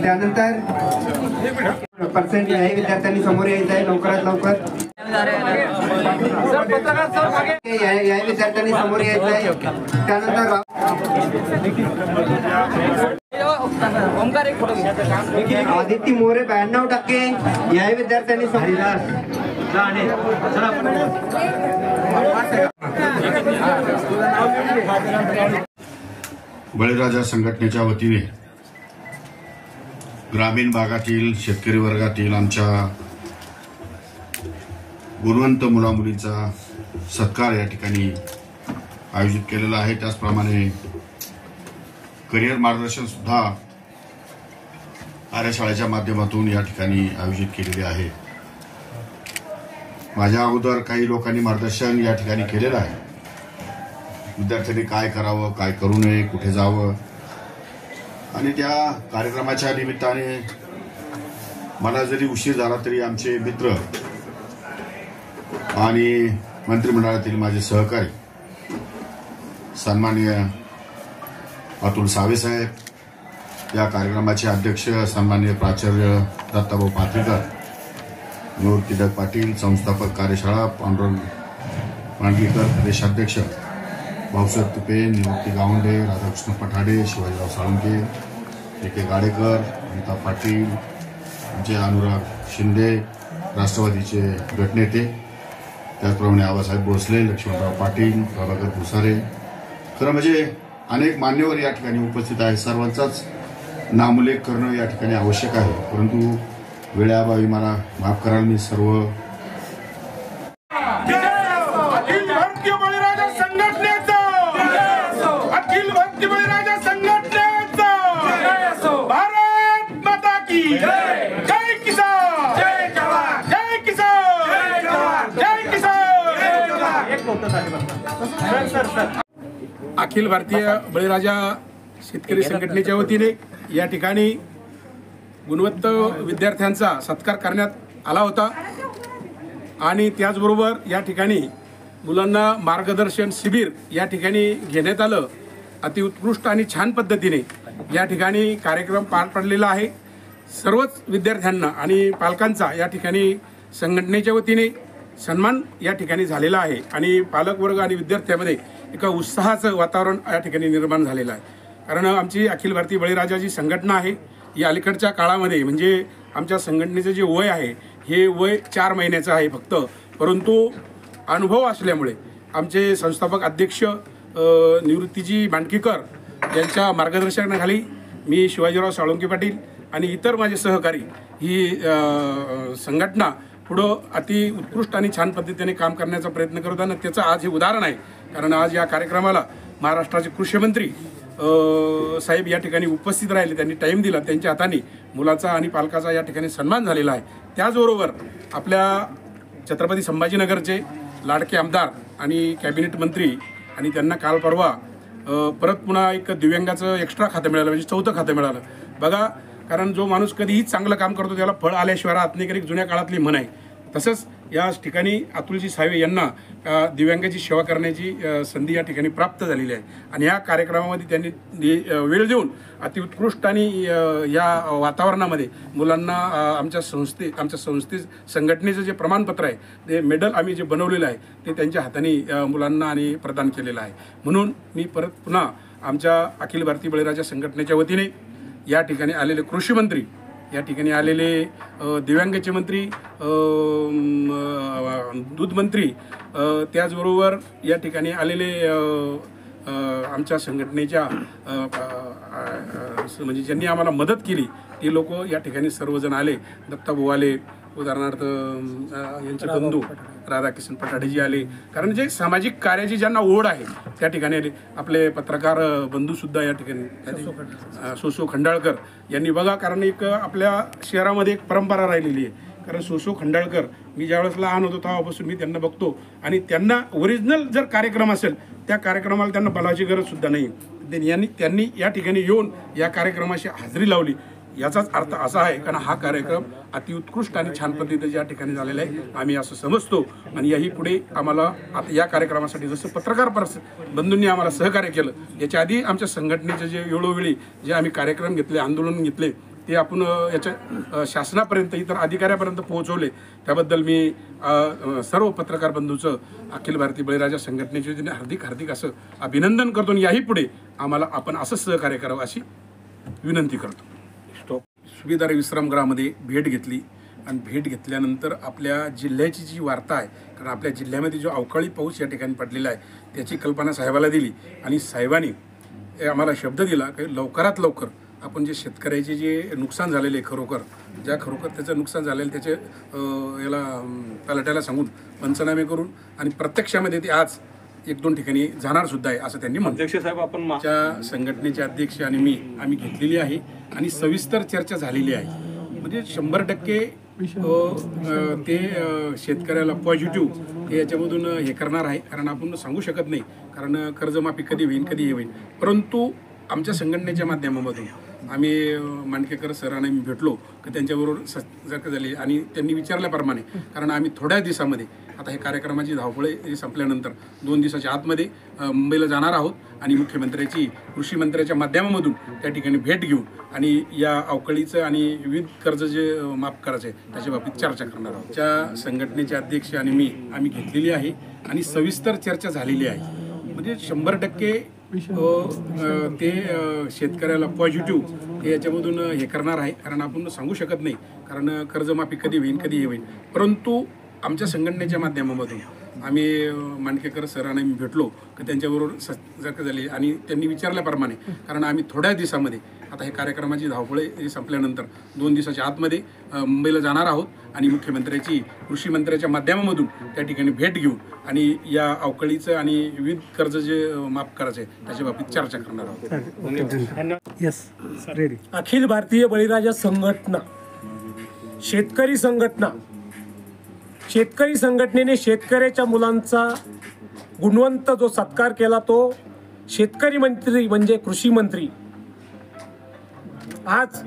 त्यानंतर पर्सेंट आहे विद्यार्थ्यांनी समोर यायचं आहे लवकरात लवकर. या विद्यार्थ्यांनी समोर यायचं आहे. त्यानंतर आदित्य मोरे 92%. या विद्यार्थ्यांनी बळीराजा संघटनेच्या वतीने ग्रामीण भागातील शेतकरी वर्गातील आमच्या गुणवंत मुलामुलींचा सत्कार या ठिकाणी आयोजित केलेला आहे. त्याचप्रमाणे करिअर मार्गदर्शन सुद्धा कार्यशाळेच्या माध्यमातून या ठिकाणी आयोजित केलेले आहे. माझ्या अगोदर काही लोकांनी मार्गदर्शन या ठिकाणी केलेलं आहे. विद्यार्थ्यांनी काय करावं, काय करू नये, कुठे जावं. आणि त्या कार्यक्रमाच्या निमित्ताने मला जरी उशीर झाला तरी आमचे मित्र आणि मंत्रिमंडळातील माझे सहकारी सन्माननीय अतुल सावे साहेब, या कार्यक्रमाचे अध्यक्ष सन्माननीय प्राचार्य दत्ताभाऊ पाथरीकर, निवृत्ती टिळक पाटील, संस्थापक कार्यशाळा पांडुरंग मांडगीकर, प्रदेशाध्यक्ष भाऊसाहेब तुपे, निवृत्ती गावंडे, राधाकृष्ण पठाडे, शिवाजीराव साळुंके, के गाडेकर, अमिताभ पाटील, आमचे अनुराग शिंदे, राष्ट्रवादीचे गटनेते, त्याचप्रमाणे आबासाहेब भोसले, लक्ष्मणराव पाटील, प्रभाकर भुसारे, खरं म्हणजे अनेक मान्यवर या ठिकाणी उपस्थित आहेत. सर्वांचाच नामोल्लेख करणं या ठिकाणी आवश्यक आहे, परंतु वेळेअभावी मला माफ कराल. मी सर्व अखिल भारतीय बळीराजा शेतकरी संघटनेच्या वतीने या ठिकाणी गुणवंत विद्यार्थ्यांचा सत्कार करण्यात आला होता. आणि त्याचबरोबर या ठिकाणी मुलांना मार्गदर्शन शिबिर या ठिकाणी घेण्यात आलं. अतिउत्कृष्ट आणि छान पद्धतीने या ठिकाणी कार्यक्रम पार पडलेला आहे. सर्वच विद्यार्थ्यांना आणि पालकांचा या ठिकाणी संघटनेच्या वतीने सन्मान या ठिकाणी झालेला आहे. आणि पालकवर्ग आणि विद्यार्थ्यांमध्ये एका उत्साहाचं वातावरण या ठिकाणी निर्माण झालेलं आहे. कारण आमची अखिल भारतीय बळीराजा जी संघटना आहे ही अलीकडच्या काळामध्ये म्हणजे आमच्या संघटनेचं जे वय आहे हे वय 4 महिन्याचं आहे फक्त. परंतु अनुभव असल्यामुळे आमचे संस्थापक अध्यक्ष निवृत्तीजी मांडगीकर यांच्या मार्गदर्शनाखाली मी शिवाजीराव साळुंके पाटील आणि इतर माझे सहकारी ही संघटना पुढं अति उत्कृष्ट आणि छान पद्धतीने काम करण्याचा प्रयत्न करत आहे. त्याचं आज हे उदाहरण आहे. कारण आज या कार्यक्रमाला महाराष्ट्राचे कृषी मंत्री साहेब या ठिकाणी उपस्थित राहिले. त्यांनी टाईम दिला. त्यांच्या हाताने मुलाचा आणि पालकाचा या ठिकाणी सन्मान झालेला आहे. त्याचबरोबर आपल्या छत्रपती संभाजीनगरचे लाडके आमदार आणि कॅबिनेट मंत्री आणि त्यांना काल परवा परत पुन्हा एक दिव्यांगाचं एक्स्ट्रा खातं मिळालं, म्हणजे 4थं खातं मिळालं. बघा, कारण जो माणूस कधीही चांगलं काम करतो त्याला फळ आल्याशिवाय राहत नाही, एक जुन्या काळातली म्हण आहे. तसंच या ठिकाणी अतुलजी सावे यांना दिव्यांगाची सेवा करण्याची संधी या ठिकाणी प्राप्त झालेली आहे. आणि या कार्यक्रमामध्ये त्यांनी वेळ देऊन अतिउत्कृष्ट आणि या वातावरणामध्ये मुलांना आमच्या संघटनेचं जे प्रमाणपत्र आहे ते मेडल आम्ही जे बनवलेलं आहे ते त्यांच्या हाताने मुलांना आणि प्रदान केलेलं आहे. म्हणून मी परत पुन्हा आमच्या अखिल भारतीय बळीराजा संघटनेच्या वतीने या ठिकाणी आलेले कृषी मंत्री, या ठिकाणी आलेले दिव्यांगाचे मंत्री, दूध मंत्री, त्याचबरोबर या ठिकाणी आलेले आमच्या संघटनेच्या म्हणजे ज्यांनी आम्हाला मदत केली ती लोक या ठिकाणी सर्वजण आले. दत्ताभाऊ आले, उदाहरणार्थ यांचे बंधू राधाकृष्ण पठाडेजी आले. कारण जे सामाजिक कार्याची ज्यांना ओढ आहे त्या ठिकाणी आले. आपले पत्रकार बंधूसुद्धा या ठिकाणी सोसो खंडाळकर यांनी बघा, कारण एक आपल्या शहरामध्ये एक परंपरा राहिलेली आहे. कारण सोसो खंडाळकर मी ज्यावेळेस लहान होतो तेव्हापासून मी त्यांना बघतो आणि त्यांना ओरिजिनल जर कार्यक्रम असेल त्या कार्यक्रमाला त्यांना बलाची गरजसुद्धा नाही. त्यांनी या ठिकाणी येऊन या कार्यक्रमाची हाजरी लावली. याचाच अर्थ असा आहे, कारण हा कार्यक्रम अतिउत्कृष्ट आणि छान पद्धतीने या ठिकाणी झालेला आहे, आम्ही असं समजतो. आणि याही पुढे आम्हाला आता या कार्यक्रमासाठी जसं पत्रकार बंधूंनी आम्हाला सहकार्य केलं, याच्या आधी आमच्या संघटनेचे जे वेळोवेळी जे आम्ही कार्यक्रम घेतले, आंदोलन घेतले, ते आपण याच्या शासनापर्यंत इतर अधिकाऱ्यापर्यंत पोहोचवले, त्याबद्दल मी सर्व पत्रकार बंधूचं अखिल भारतीय बळीराजा संघटनेचे हार्दिक असं अभिनंदन करतो. आणि याही पुढे आम्हाला आपण असं सहकार्य करावं अशी विनंती करतो. सुभेदार विश्रामगृहामध्ये भेट घेतली आणि भेट घेतल्यानंतर आपल्या जिल्ह्याची जी वार्ता आहे, कारण आपल्या जिल्ह्यामध्ये जो अवकाळी पाऊस या ठिकाणी पडलेला आहे त्याची कल्पना साहेबाला दिली आणि साहेबांनी आम्हाला शब्द दिला की लवकरात लवकर आपण जे शेतकऱ्याचे जे नुकसान झालेले खरोखर त्याचं नुकसान झालेलं त्याचे याला तलाट्याला सांगून पंचनामे करून आणि प्रत्यक्षामध्ये ते आज 1-2 ठिकाणी जाणार सुद्धा आहे असं त्यांनी म्हटलं. अध्यक्ष साहेब, आपण च्या संघटनेचे अध्यक्ष आणि आम्ही घेतलेली आहे आणि सविस्तर चर्चा झालेली आहे. म्हणजे 100% ते शेतकऱ्याला पॉझिटिव्ह ते याच्यामधून हे करणार आहे, कारण आपण सांगू शकत नाही, कारण कर्जमाफी कधी होईल कधी हे होईल. परंतु आमच्या संघटनेच्या माध्यमामधून आम्ही मांडकेकर सरांना भेटलो की त्यांच्याबरोबर चर्चा झाली आणि त्यांनी विचारल्याप्रमाणे, कारण आम्ही थोड्या दिवसामध्ये आता हे कार्यक्रमाची धावपळे संपल्यानंतर 2 दिवसाच्या आतमध्ये मुंबईला जाणार आहोत आणि मुख्यमंत्र्याची कृषी मंत्र्याच्या माध्यमामधून त्या ठिकाणी भेट घेऊन आणि या अवकाळीचं आणि विविध कर्ज जे माफ करायचं आहे त्याच्या बाबतीत चर्चा करणार आहोत. त्या संघटनेचे अध्यक्ष आणि आम्ही घेतलेली आहे आणि सविस्तर चर्चा झालेली आहे. म्हणजे 100% ते शेतकऱ्याला पॉझिटिव्ह ते याच्यामधून हे करणार आहे, कारण आपण सांगू शकत नाही, कारण कर्जमाफी कधी होईल कधी हे होईल. परंतु आमच्या संघटनेच्या माध्यमामधून आम्ही मांडकेकर सरांना भेटलो की त्यांच्याबरोबर चर्चा झाली आणि त्यांनी विचारल्याप्रमाणे, कारण आम्ही थोड्या दिवसामध्ये आता हे कार्यक्रमाची धावपळे संपल्यानंतर 2 दिवसाच्या आतमध्ये मुंबईला जाणार आहोत आणि मुख्यमंत्र्याची कृषी मंत्र्याच्या माध्यमामधून त्या ठिकाणी भेट घेऊन आणि या अवकाळीचं आणि विविध कर्ज जे माफ करायचं आहे त्याच्या बाबतीत चर्चा करणार आहोत. Yes, ready. अखिल भारतीय बळीराजा संघटना, शेतकरी संघटनेने शेतकऱ्याच्या मुलांचा गुणवंत जो सत्कार केला तो शेतकरी मंत्री म्हणजे कृषी मंत्री. आज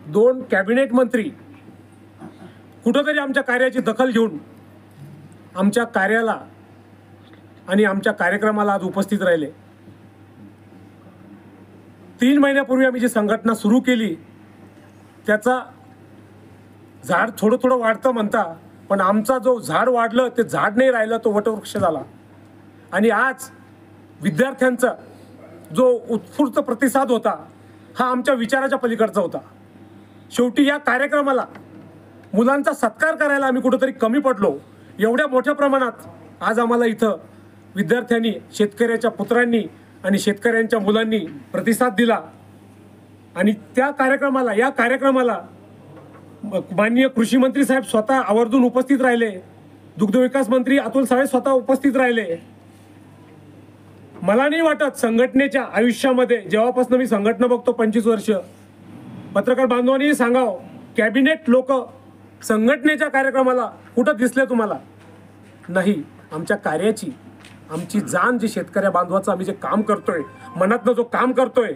2 कॅबिनेट मंत्री कुठंतरी आमच्या कार्याची दखल घेऊन आमच्या कार्याला आणि आमच्या कार्यक्रमाला आज उपस्थित राहिले. 3 महिन्यापूर्वी आम्ही जी संघटना सुरू केली त्याचा झाड थोडं वाढतं म्हणता, पण आमचा जो झाड वाढलं ते झाड नाही राहिलं, तो वटवृक्ष झाला. आणि आज विद्यार्थ्यांचा जो उत्स्फूर्त प्रतिसाद होता हा आमच्या विचाराच्या पलीकडचा होता. शेवटी या कार्यक्रमाला मुलांचा सत्कार करायला आम्ही कुठेतरी कमी पडलो. एवढ्या मोठ्या प्रमाणात आज आम्हाला इथं विद्यार्थ्यांनी, शेतकऱ्याच्या पुत्रांनी आणि शेतकऱ्यांच्या मुलांनी प्रतिसाद दिला. आणि या कार्यक्रमाला माननीय कृषी मंत्री साहेब स्वतः आवर्जून उपस्थित राहिले, दुग्धविकास मंत्री अतुल सावे स्वतः उपस्थित राहिले. मला नाही वाटत संघटनेच्या आयुष्यामध्ये, जेव्हापासून मी संघटना बघतो 25 वर्ष, पत्रकार बांधवांनी सांगावं, कॅबिनेट लोक संघटनेच्या कार्यक्रमाला कुठं दिसले तुम्हाला? नाही. आमच्या कार्याची, आमची जाण जी शेतकऱ्या बांधवाचं आम्ही जे काम करतोय, मनातनं जो काम करतोय,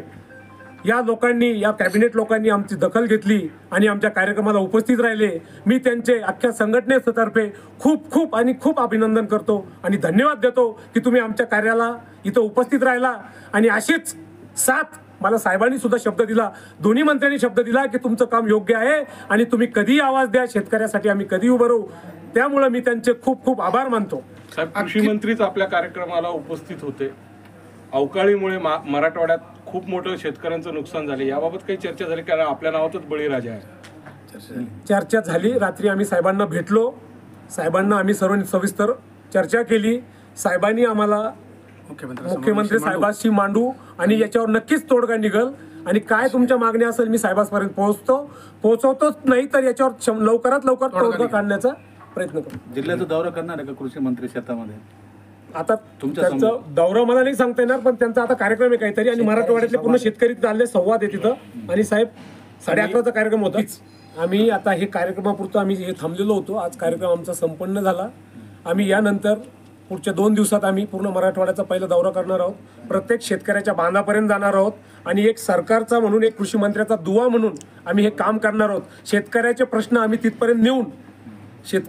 या लोकांनी, या कॅबिनेट लोकांनी आमची दखल घेतली आणि आमच्या कार्यक्रमाला उपस्थित राहिले. मी त्यांचे अख्ख्या संघटनेतर्फे खूप अभिनंदन करतो आणि धन्यवाद देतो की तुम्ही आमच्या कार्याला इथं उपस्थित राहिला. आणि अशीच साथ मला साहेबांनी सुद्धा शब्द दिला, दोन्ही मंत्र्यांनी शब्द दिला की तुमचं काम योग्य आहे आणि तुम्ही कधीही आवाज द्या, शेतकऱ्यासाठी आम्ही कधी उभं राहू. त्यामुळे मी त्यांचे खूप आभार मानतो. साहेब, कृषी मंत्रीच आपल्या कार्यक्रमाला उपस्थित होते. अवकाळीमुळे मराठवाड्यात खूप मोठं शेतकऱ्यांचं नुकसान झाले, याबाबत काही चर्चा झाली? कारण आपल्या नावातच बळीराजा आहे. चर्चा झाली. रात्री आम्ही साहेबांना भेटलो, साहेबांना आम्ही सर्वांनी सविस्तर चर्चा केली. साहेबांनी आम्हाला मुख्यमंत्री साहेबांशी मांडू आणि याच्यावर नक्कीच तोडगा निघल आणि काय तुमच्या मागण्या असेल मी साहेबांपर्यंत पोहोचवतोच, नाही तर याच्यावर लवकरात लवकर तोडगा काढण्याचा प्रयत्न करू. जिल्ह्याचा दौरा करणार आहे का कृषी मंत्री शेतामध्ये? आता त्यांचा दौरा मला नाही सांगता येणार, पण त्यांचा आता कार्यक्रम आहे काहीतरी आणि मराठवाड्यातले पूर्ण शेतकरी चालले, संवाद आहे तिथं. आणि साहेब 11:30चा कार्यक्रम होता. आम्ही आता हे कार्यक्रमापुरतं आम्ही हे थांबलेलो होतो. आज कार्यक्रम आमचा संपन्न झाला. आम्ही यानंतर पुढच्या 2 दिवसात आम्ही पूर्ण मराठवाड्याचा पहिला दौरा करणार आहोत. प्रत्येक शेतकऱ्याच्या बांधापर्यंत जाणार आहोत आणि एक सरकारचा म्हणून, एक कृषी मंत्र्याचा दुवा म्हणून आम्ही हे काम करणार आहोत. शेतकऱ्याचे प्रश्न आम्ही तिथपर्यंत नेऊन,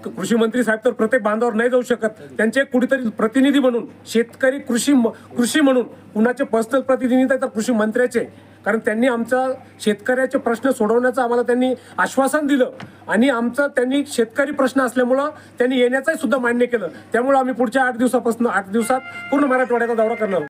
कृषी मंत्री साहेब तर प्रत्येक बांधावर नाही जाऊ शकत, त्यांचे कुठेतरी प्रतिनिधी म्हणून, शेतकरी कृषी म्हणून, कुणाचे पर्सनल प्रतिनिधी तर कृषी मंत्र्याचे, कारण त्यांनी आमचा शेतकऱ्याचे प्रश्न सोडवण्याचं आम्हाला त्यांनी आश्वासन दिलं आणि आमचं त्यांनी शेतकरी प्रश्न असल्यामुळं त्यांनी येण्याचंही सुद्धा मान्य केलं. त्यामुळे आम्ही पुढच्या 8 दिवसात पूर्ण मराठवाड्याचा दौरा करणार आहोत.